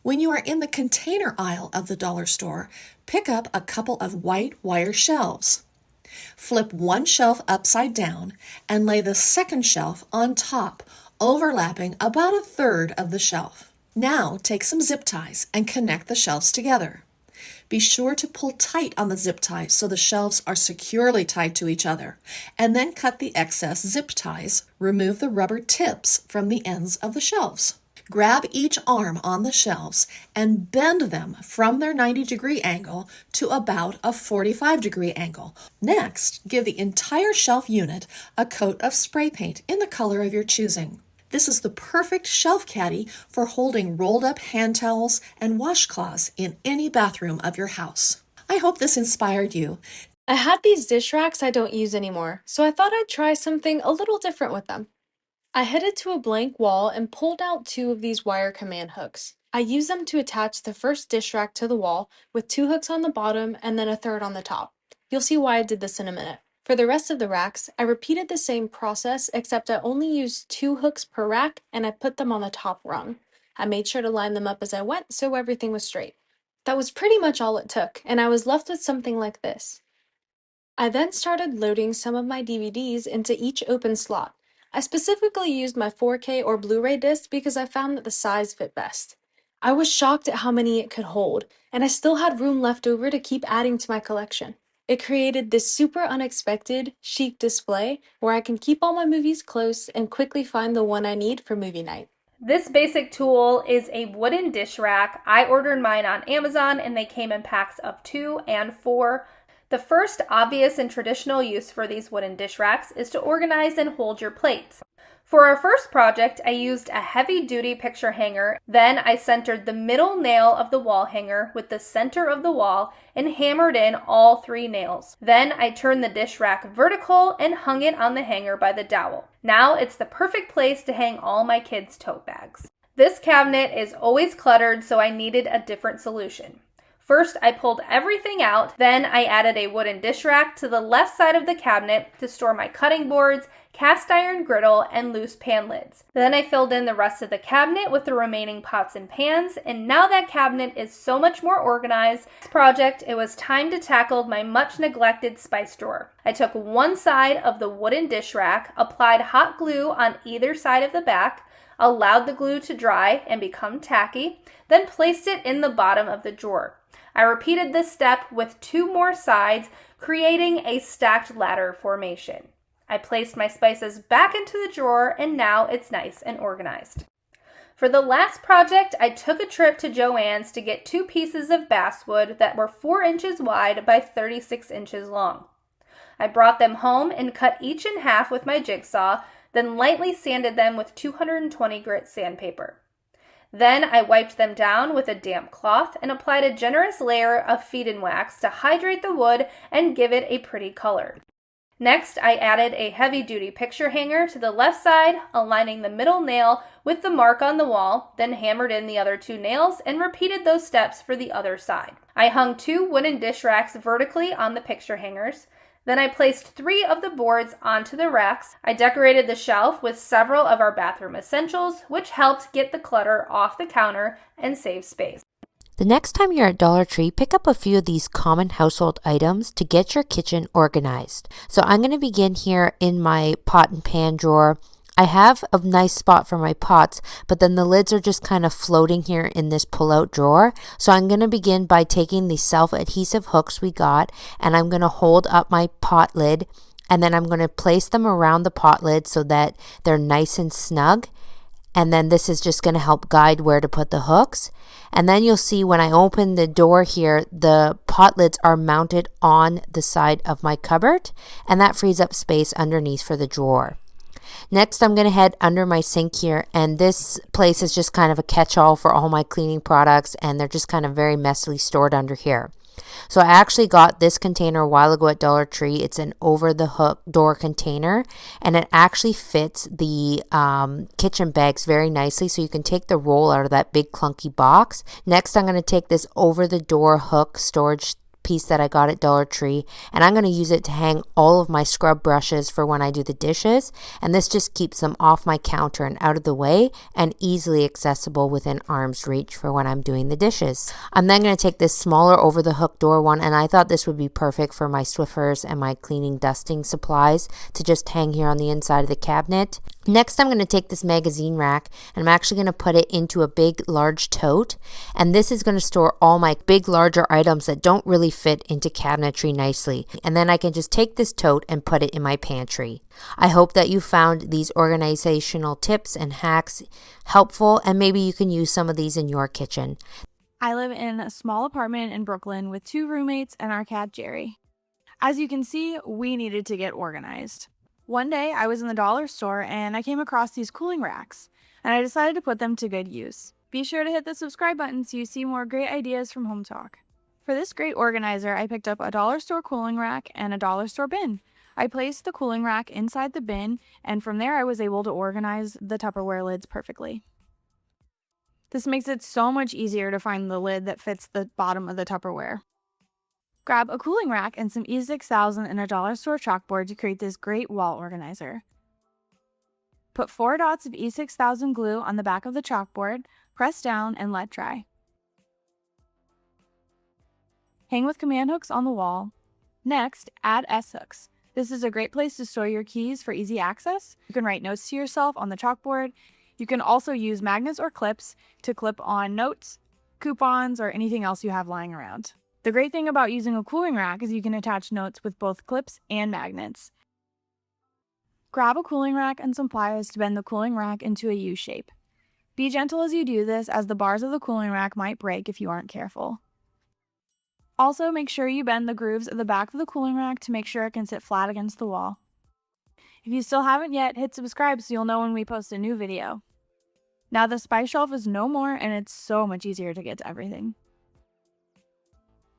When you are in the container aisle of the dollar store, pick up a couple of white wire shelves. Flip one shelf upside down and lay the second shelf on top, overlapping about a third of the shelf. Now take some zip ties and connect the shelves together. Be sure to pull tight on the zip ties so the shelves are securely tied to each other, and then cut the excess zip ties. Remove the rubber tips from the ends of the shelves. Grab each arm on the shelves and bend them from their 90-degree angle to about a 45-degree angle. Next, give the entire shelf unit a coat of spray paint in the color of your choosing. This is the perfect shelf caddy for holding rolled up hand towels and washcloths in any bathroom of your house. I hope this inspired you. I had these dish racks I don't use anymore, so I thought I'd try something a little different with them. I headed to a blank wall and pulled out two of these wire command hooks. I used them to attach the first dish rack to the wall with two hooks on the bottom and then a third on the top. You'll see why I did this in a minute. For the rest of the racks, I repeated the same process except I only used two hooks per rack and I put them on the top rung. I made sure to line them up as I went so everything was straight. That was pretty much all it took, and I was left with something like this. I then started loading some of my DVDs into each open slot. I specifically used my 4K or Blu-ray disc because I found that the size fit best. I was shocked at how many it could hold, and I still had room left over to keep adding to my collection. It created this super unexpected, chic display where I can keep all my movies close and quickly find the one I need for movie night. This basic tool is a wooden dish rack. I ordered mine on Amazon and they came in packs of 2 and 4. The first obvious and traditional use for these wooden dish racks is to organize and hold your plates. For our first project, I used a heavy-duty picture hanger. Then I centered the middle nail of the wall hanger with the center of the wall and hammered in all 3 nails. Then I turned the dish rack vertical and hung it on the hanger by the dowel. Now it's the perfect place to hang all my kids' tote bags. This cabinet is always cluttered, so I needed a different solution. First, I pulled everything out, then I added a wooden dish rack to the left side of the cabinet to store my cutting boards, cast iron griddle, and loose pan lids. Then I filled in the rest of the cabinet with the remaining pots and pans, and now that cabinet is so much more organized. This project, it was time to tackle my much neglected spice drawer. I took one side of the wooden dish rack, applied hot glue on either side of the back, allowed the glue to dry and become tacky, then placed it in the bottom of the drawer. I repeated this step with 2 more sides, creating a stacked ladder formation. I placed my spices back into the drawer and now it's nice and organized. For the last project, I took a trip to Joann's to get 2 pieces of basswood that were 4 inches wide by 36 inches long. I brought them home and cut each in half with my jigsaw, then lightly sanded them with 220 grit sandpaper. Then I wiped them down with a damp cloth and applied a generous layer of feed-in wax to hydrate the wood and give it a pretty color. Next, I added a heavy-duty picture hanger to the left side, aligning the middle nail with the mark on the wall, then hammered in the other 2 nails and repeated those steps for the other side. I hung 2 wooden dish racks vertically on the picture hangers. Then I placed 3 of the boards onto the racks. I decorated the shelf with several of our bathroom essentials, which helped get the clutter off the counter and save space. The next time you're at Dollar Tree, pick up a few of these common household items to get your kitchen organized. So I'm going to begin here in my pot and pan drawer. I have a nice spot for my pots, but then the lids are just kind of floating here in this pull-out drawer. So I'm going to begin by taking the self-adhesive hooks we got, and I'm going to hold up my pot lid, and then I'm going to place them around the pot lid so that they're nice and snug. And then this is just going to help guide where to put the hooks. And then you'll see when I open the door here, the pot lids are mounted on the side of my cupboard, and that frees up space underneath for the drawer. Next, I'm going to head under my sink here, and this place is just kind of a catch-all for all my cleaning products, and they're just kind of very messily stored under here. So I actually got this container a while ago at Dollar Tree. It's an over-the-hook door container, and it actually fits the kitchen bags very nicely, so you can take the roll out of that big clunky box. Next, I'm going to take this over-the-door hook storage piece that I got at Dollar Tree, and I'm going to use it to hang all of my scrub brushes for when I do the dishes, and this just keeps them off my counter and out of the way and easily accessible within arm's reach for when I'm doing the dishes. I'm then going to take this smaller over the hook door one, and I thought this would be perfect for my Swiffers and my cleaning dusting supplies to just hang here on the inside of the cabinet. Next, I'm going to take this magazine rack and I'm actually going to put it into a big large tote, and this is going to store all my big larger items that don't really fit into cabinetry nicely, and then I can just take this tote and put it in my pantry. I hope that you found these organizational tips and hacks helpful, and maybe you can use some of these in your kitchen. I live in a small apartment in Brooklyn with 2 roommates and our cat Jerry. As you can see, we needed to get organized. One day I was in the dollar store and I came across these cooling racks, and I decided to put them to good use. Be sure to hit the subscribe button so you see more great ideas from Hometalk. For this great organizer, I picked up a dollar store cooling rack and a dollar store bin. I placed the cooling rack inside the bin, and from there I was able to organize the Tupperware lids perfectly. This makes it so much easier to find the lid that fits the bottom of the Tupperware. Grab a cooling rack and some E6000 and a dollar store chalkboard to create this great wall organizer. Put 4 dots of E6000 glue on the back of the chalkboard, press down, and let dry. Hang with command hooks on the wall. Next, add S-hooks. This is a great place to store your keys for easy access. You can write notes to yourself on the chalkboard. You can also use magnets or clips to clip on notes, coupons, or anything else you have lying around. The great thing about using a cooling rack is you can attach notes with both clips and magnets. Grab a cooling rack and some pliers to bend the cooling rack into a U shape. Be gentle as you do this, as the bars of the cooling rack might break if you aren't careful. Also, make sure you bend the grooves at the back of the cooling rack to make sure it can sit flat against the wall. If you still haven't yet, hit subscribe so you'll know when we post a new video. Now the spice shelf is no more, and it's so much easier to get to everything.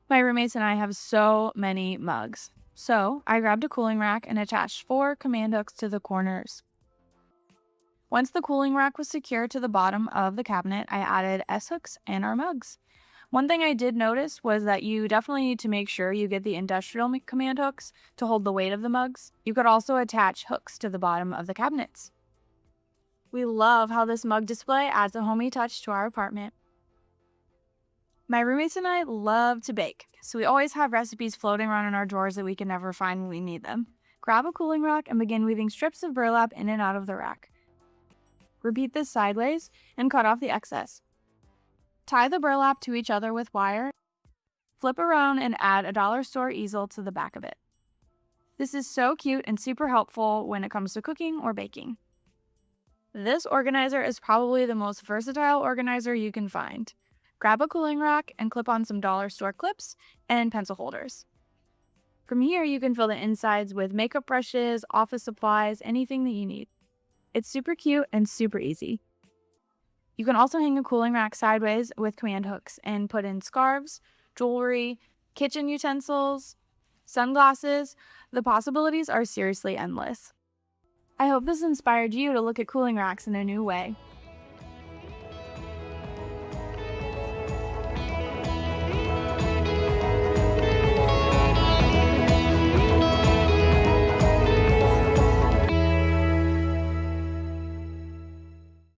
My roommates and I have so many mugs, so I grabbed a cooling rack and attached 4 command hooks to the corners. Once the cooling rack was secured to the bottom of the cabinet, I added S-hooks and our mugs. One thing I did notice was that you definitely need to make sure you get the industrial command hooks to hold the weight of the mugs. You could also attach hooks to the bottom of the cabinets. We love how this mug display adds a homey touch to our apartment. My roommates and I love to bake, so we always have recipes floating around in our drawers that we can never find when we need them. Grab a cooling rack and begin weaving strips of burlap in and out of the rack. Repeat this sideways and cut off the excess. Tie the burlap to each other with wire. Flip around and add a dollar store easel to the back of it. This is so cute and super helpful when it comes to cooking or baking. This organizer is probably the most versatile organizer you can find. Grab a cooling rack and clip on some dollar store clips and pencil holders. From here, you can fill the insides with makeup brushes, office supplies, anything that you need. It's super cute and super easy. You can also hang a cooling rack sideways with command hooks and put in scarves, jewelry, kitchen utensils, sunglasses. The possibilities are seriously endless. I hope this inspired you to look at cooling racks in a new way.